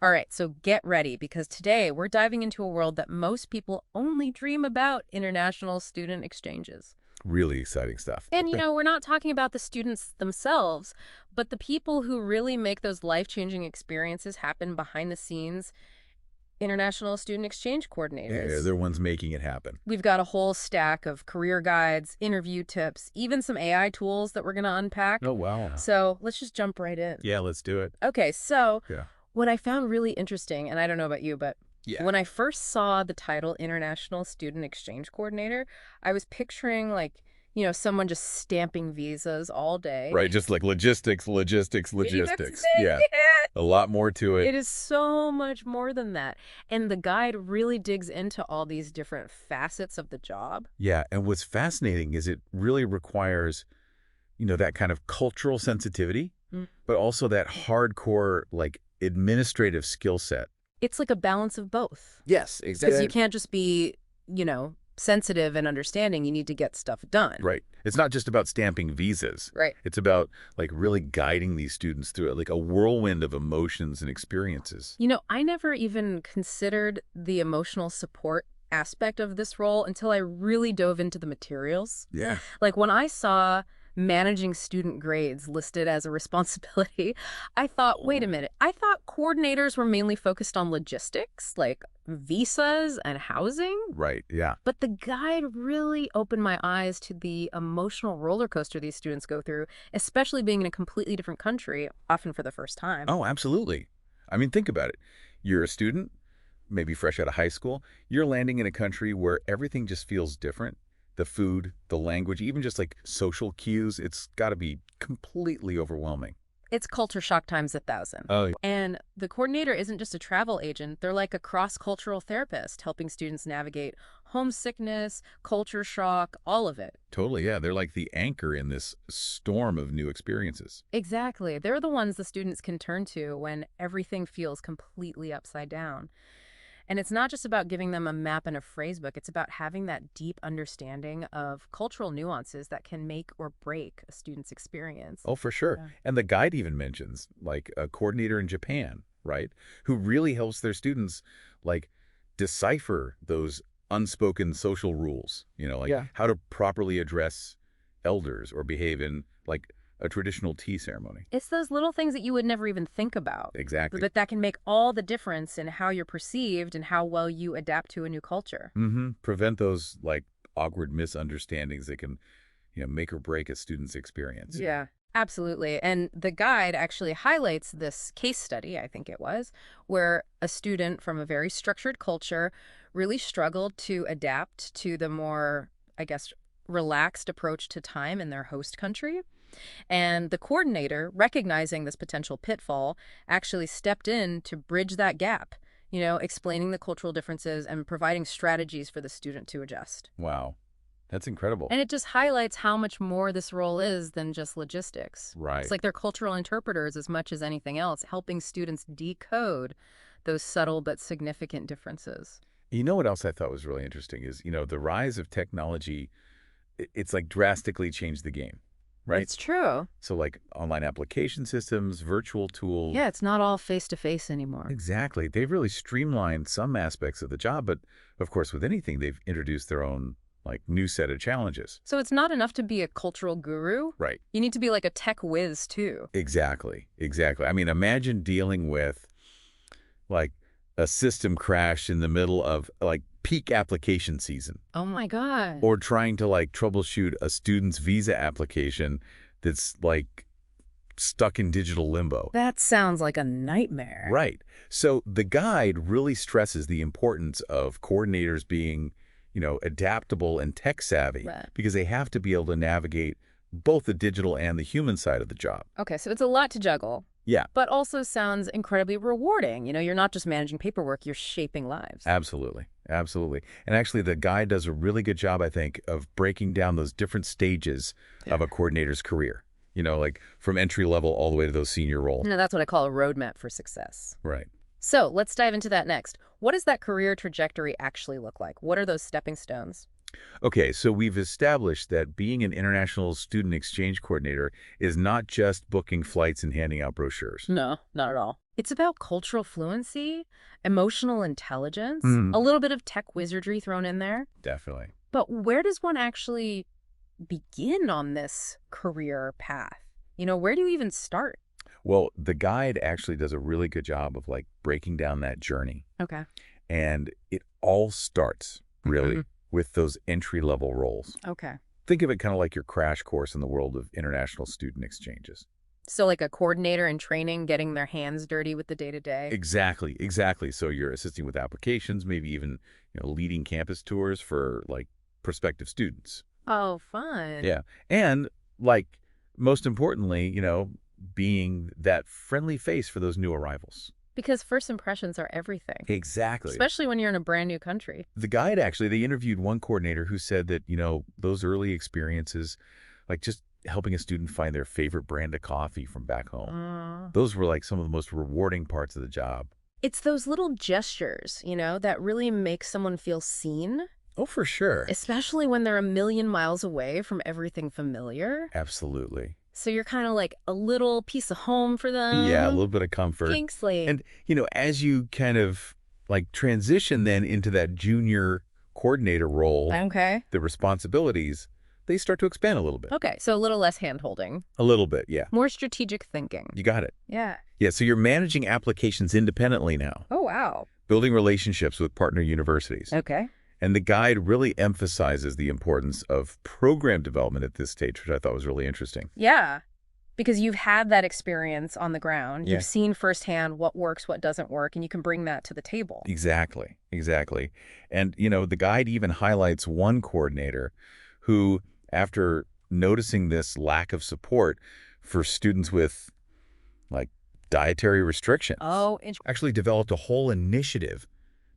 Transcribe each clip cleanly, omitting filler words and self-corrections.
All right, so get ready because today we're diving into a world that most people only dream about: international student exchanges. Really exciting stuff. And, Okay. we're not talking about the students themselves, but the people who really make those life-changing experiences happen behind the scenes: international student exchange Yeah, coordinators. they're ones making it happen. We've got a whole stack of career guides, interview tips, even some AI tools that we're going to unpack. Oh, wow. So let's just jump right in. Yeah, let's do it. Okay, so Yeah. what I found really interesting, and I don't know about you, but Yeah. when I first saw the title International Student Exchange Coordinator, I was picturing someone just stamping visas all day. Right, just like logistics, logistics, That's logistics. Yeah, it. a lot more to it. It is so much more than that. And the guide really digs into all these different facets of the job. Yeah, and what's fascinating is it really requires, that kind of cultural sensitivity, Mm. but also that hardcore, like, administrative skill set. It's like a balance of both. Yes, Because you exactly. can't just be, sensitive and understanding. You need to get stuff done. Right. It's not just about stamping visas. Right. It's about, like, really guiding these students through it, like a whirlwind of emotions and experiences. I never even considered the emotional support aspect of this role until I really dove into the materials. Yeah. Like when I saw managing student grades listed as a responsibility, I thought, wait a minute, I thought coordinators were mainly focused on logistics, like visas and housing. Right, yeah. But the guide really opened my eyes to the emotional roller coaster these students go through, especially being in a completely different country, often for the first time. Oh, absolutely. I mean, think about it. You're a student, maybe fresh out of high school. You're landing in a country where everything just feels different. The food, the language, even just like social cues, it's got to be completely overwhelming. It's culture shock times 1,000. Oh, And the coordinator isn't just a travel agent. They're like a cross-cultural therapist, helping students navigate homesickness, culture shock, all of it. totally. Yeah, they're like the anchor in this storm of new experiences. Exactly. They're the ones the students can turn to when everything feels completely upside down. And it's not just about giving them a map and a phrase book. It's about having that deep understanding of cultural nuances that can make or break a student's experience. Oh, for sure. Yeah. And the guide even mentions like a coordinator in Japan, right, who really helps their students like decipher those unspoken social rules, like Yeah. how to properly address elders or behave in like a traditional tea ceremony. It's those little things that you would never even think about, Exactly. but that can make all the difference in how you're perceived and how well you adapt to a new culture. Prevent those like awkward misunderstandings that can, make or break a student's experience. Yeah, absolutely. And the guide actually highlights this case study, I think it was, where a student from a very structured culture really struggled to adapt to the more, I guess, relaxed approach to time in their host country. And the coordinator, recognizing this potential pitfall, actually stepped in to bridge that gap, explaining the cultural differences and providing strategies for the student to adjust. Wow. That's incredible. And it just highlights how much more this role is than just logistics. Right. It's like they're cultural interpreters as much as anything else, helping students decode those subtle but significant differences. You know what else I thought was really interesting is, the rise of technology, it's like drastically changed the game, right? It's true. So like online application systems, virtual tools. Yeah, it's not all face-to-face anymore. Exactly. They've really streamlined some aspects of the job, but of course, with anything, they've introduced their own like new set of challenges. So it's not enough to be a cultural guru. Right. You need to be like a tech whiz, too. Exactly. Exactly. I mean, imagine dealing with like a system crash in the middle of like peak application season, Oh, my God. or trying to like troubleshoot a student's visa application that's like stuck in digital limbo. That sounds like a nightmare. Right. So the guide really stresses the importance of coordinators being, adaptable and tech savvy, Right. because they have to be able to navigate both the digital and the human side of the job. Okay, so it's a lot to juggle, Yeah, but also sounds incredibly rewarding. You're not just managing paperwork, you're shaping lives. absolutely. Absolutely. And actually, the guide does a really good job, I think, of breaking down those different stages of a coordinator's career, like from entry level all the way to those senior roles. That's what I call a roadmap for success. Right. So let's dive into that next. What does that career trajectory actually look like? What are those stepping stones? Okay, so we've established that being an international student exchange coordinator is not just booking flights and handing out brochures. No, not at all. It's about cultural fluency, emotional intelligence, Mm, a little bit of tech wizardry thrown in there. definitely. But where does one actually begin on this career path? Where do you even start? Well, the guide actually does a really good job of like breaking down that journey. Okay. And it all starts Hmm. really with those entry-level roles. Okay. Think of it kind of like your crash course in the world of international student exchanges. So like a coordinator in training getting their hands dirty with the day-to-day? Exactly, exactly. So you're assisting with applications, maybe even, leading campus tours for like prospective students. Oh, fun. Yeah. And like most importantly, being that friendly face for those new arrivals. Because first impressions are everything, Exactly. especially when you're in a brand new country. The guide actually, they interviewed one coordinator who said that, those early experiences, like just helping a student find their favorite brand of coffee from back home, Uh, those were like some of the most rewarding parts of the job. it's those little gestures, that really make someone feel seen, Oh, for sure. especially when they're a million miles away from everything familiar. Absolutely. So you're kind of like a little piece of home for Yeah, a them. little bit of comfort. Kingsley. And, as you kind of like transition then into that junior coordinator role, Okay. the responsibilities, they start to expand a little bit. Okay, so a little less hand-holding. A little bit, yeah. More strategic thinking. You got it. Yeah. Yeah, so you're managing applications independently now, Oh, wow. building relationships with partner universities. Okay. And the guide really emphasizes the importance of program development at this stage, which I thought was really interesting. Yeah. Because you've had that experience on the ground. Yeah. You've seen firsthand what works, what doesn't work, and you can bring that to the table. Exactly, exactly. And, the guide even highlights one coordinator who, after noticing this lack of support for students with, like, dietary restrictions, Oh, actually developed a whole initiative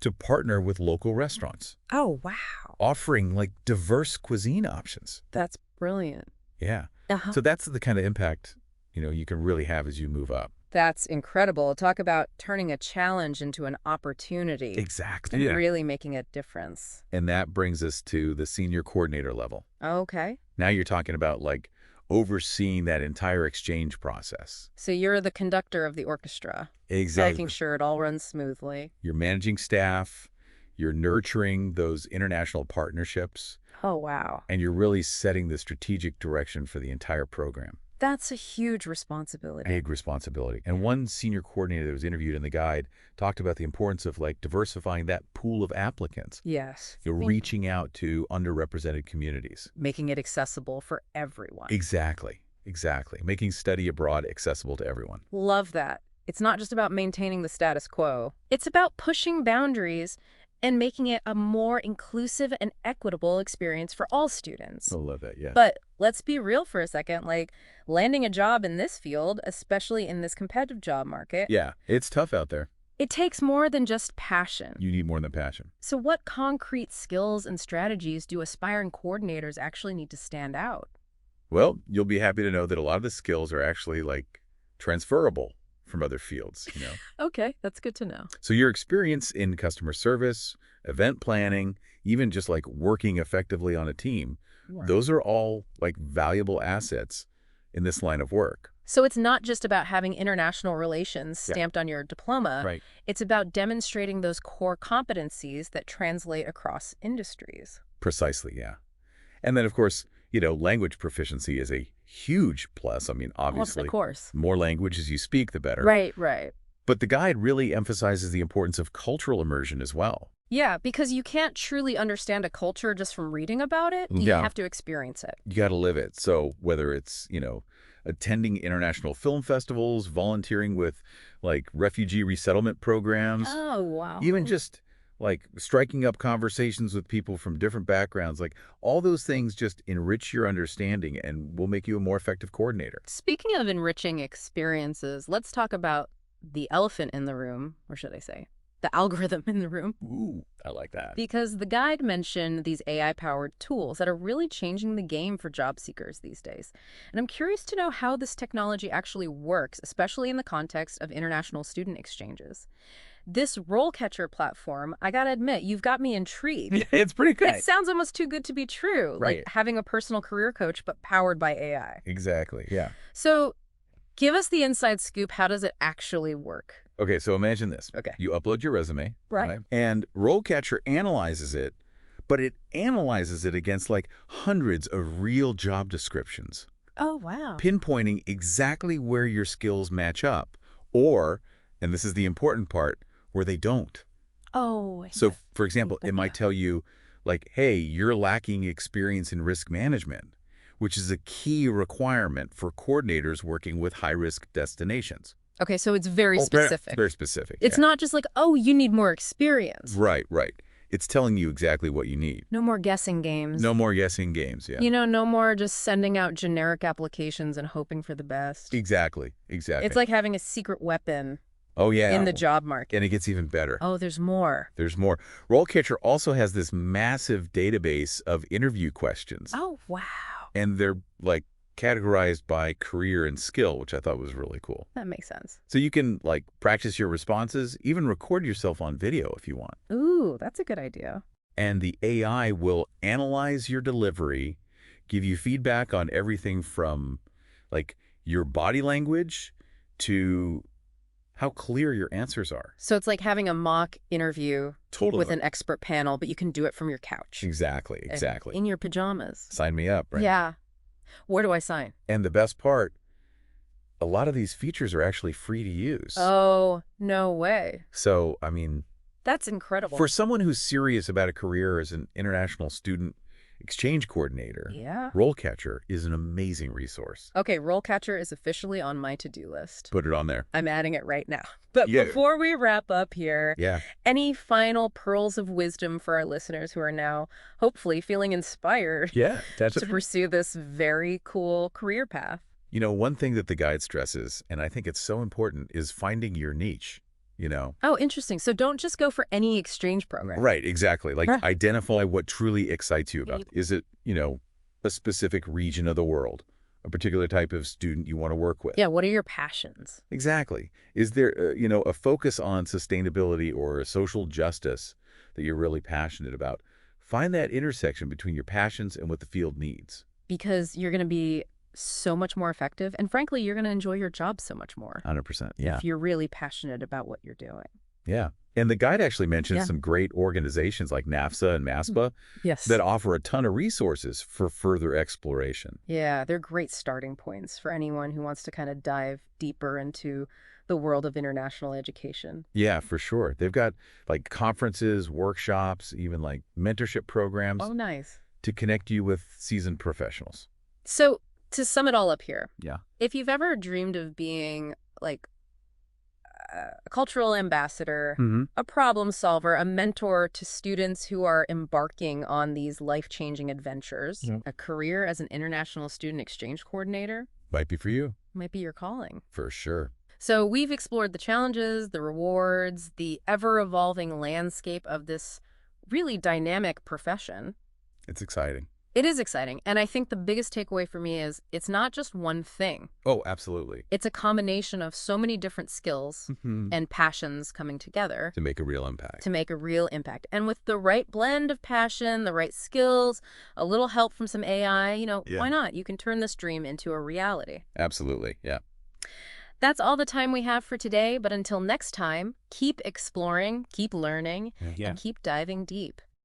to partner with local restaurants, oh, wow. offering, like, diverse cuisine options. That's brilliant. Yeah. Uh-huh. So that's the kind of impact, you can really have as you move up. That's incredible. Talk about turning a challenge into an opportunity Exactly. and Yeah. really making a difference. And that brings us to the senior coordinator level. Okay. Now you're talking about like overseeing that entire exchange process. So you're the conductor of the orchestra, Exactly. making sure it all runs smoothly. You're managing staff, you're nurturing those international partnerships, Oh, wow. and you're really setting the strategic direction for the entire program. That's a huge responsibility. Big responsibility. And one senior coordinator that was interviewed in the guide talked about the importance of like diversifying that pool of applicants. Yes. You're reaching out to underrepresented communities. Making it accessible for everyone. Exactly. Exactly. Making study abroad accessible to everyone. Love that. It's not just about maintaining the status quo. It's about pushing boundaries and making it a more inclusive and equitable experience for all students. I love that. Yeah. But let's be real for a second, like landing a job in this field, especially in this competitive job market, Yeah. It's tough out there. it takes more than just passion. You need more than passion. So what concrete skills and strategies do aspiring coordinators actually need to stand out? Well, you'll be happy to know that a lot of the skills are actually like transferable from other fields. Okay, that's good to know. So your experience in customer service, event planning, even just like working effectively on a team, those are all like valuable assets in this line of work. So it's not just about having international relations Yeah. stamped on your diploma. Right. It's about demonstrating those core competencies that translate across industries. Precisely, yeah. And then, of course, language proficiency is a huge plus. I mean, Well, obviously, of course. more languages you speak, the better. Right, right. But the guide really emphasizes the importance of cultural immersion as well. Yeah, because you can't truly understand a culture just from reading about it. You Yeah. have to experience it. You got to live it. So whether it's, attending international film festivals, volunteering with like refugee resettlement programs, Oh, wow. even just like striking up conversations with people from different backgrounds, like all those things just enrich your understanding and will make you a more effective coordinator. Speaking of enriching experiences, let's talk about the elephant in the room, or should I say, the algorithm in the room. Ooh, I like that. Because the guide mentioned these AI-powered tools that are really changing the game for job seekers these days. And I'm curious to know how this technology actually works, especially in the context of international student exchanges. This RoleCatcher platform, I gotta admit, you've got me intrigued. Yeah, it's pretty It good. sounds almost too good to be true, like Right. having a personal career coach but powered by AI. Exactly. Yeah. So give us the inside scoop. How does it actually work? Okay, so imagine this. Okay. You upload your resume, Right. right? And RoleCatcher analyzes it, but it analyzes it against like hundreds of real job descriptions, Oh, wow. pinpointing exactly where your skills match up, or, and this is the important part, where they don't. Oh, So, for example, it yeah. might tell you, like, hey, you're lacking experience in risk management, which is a key requirement for coordinators working with high-risk destinations. Okay, so it's very It's specific. very specific, It's yeah. not just like, oh, you need more experience. Right, right. It's telling you exactly what you need. No more guessing games. No more guessing games, yeah. No more just sending out generic applications and hoping for the best. Exactly, exactly. It's like having a secret weapon Oh, yeah. in the job market. And it gets even better. Oh, there's more. There's more. RoleCatcher also has this massive database of interview questions. Oh, wow. And they're, like, categorized by career and skill, which I thought was really cool. That makes sense. So you can, like, practice your responses, even record yourself on video if you want. Ooh, that's a good idea. And the AI will analyze your delivery, give you feedback on everything from, like, your body language to how clear your answers are. So it's like having a mock interview Totally. with an expert panel, but you can do it from your couch. Exactly, And exactly. in your pajamas. Sign me up, right? Yeah. Where do I sign? And the best part, a lot of these features are actually free to use. Oh, no way. So, I mean, That's incredible. for someone who's serious about a career as an international student exchange coordinator, Yeah. RoleCatcher is an amazing resource. Okay, RoleCatcher is officially on my to-do list. Put it on there. I'm adding it right now. But Yeah. before we wrap up here, Yeah. any final pearls of wisdom for our listeners who are now hopefully feeling inspired Yeah, that's to pursue this very cool career path? You know, one thing that the guide stresses, and I think it's so important, is finding your niche, you know? Oh, interesting. So don't just go for any exchange program. Right, exactly. Like, Huh. identify what truly excites you about it. Is it, a specific region of the world, a particular type of student you want to work with? Yeah, what are your passions? Exactly. Is there, a focus on sustainability or social justice that you're really passionate about? Find that intersection between your passions and what the field needs. Because you're going to be so much more effective. And frankly, you're going to enjoy your job so much more 100%. Yeah. if you're really passionate about what you're doing. Yeah. And the guide actually mentions Yeah. some great organizations like NAFSA and MASPA Yes. that offer a ton of resources for further exploration. Yeah, they're great starting points for anyone who wants to kind of dive deeper into the world of international education. Yeah, for sure. They've got like conferences, workshops, even like mentorship programs Oh, nice. to connect you with seasoned professionals. So to sum it all up here, Yeah. if you've ever dreamed of being like a cultural ambassador, Mm-hmm. a problem solver, a mentor to students who are embarking on these life-changing adventures, Yeah. a career as an international student exchange coordinator Might be for you. might be your calling. For sure. So we've explored the challenges, the rewards, the ever-evolving landscape of this really dynamic profession. It's exciting. It is exciting, and I think the biggest takeaway for me is it's not just one thing. Oh, absolutely. It's a combination of so many different skills and passions coming together To make a real impact. to make a real impact. And with the right blend of passion, the right skills, a little help from some AI, Yeah. why not? You can turn this dream into a reality. Absolutely. Yeah. That's all the time we have for today, but until next time, keep exploring, keep learning, Yeah. and keep diving deep.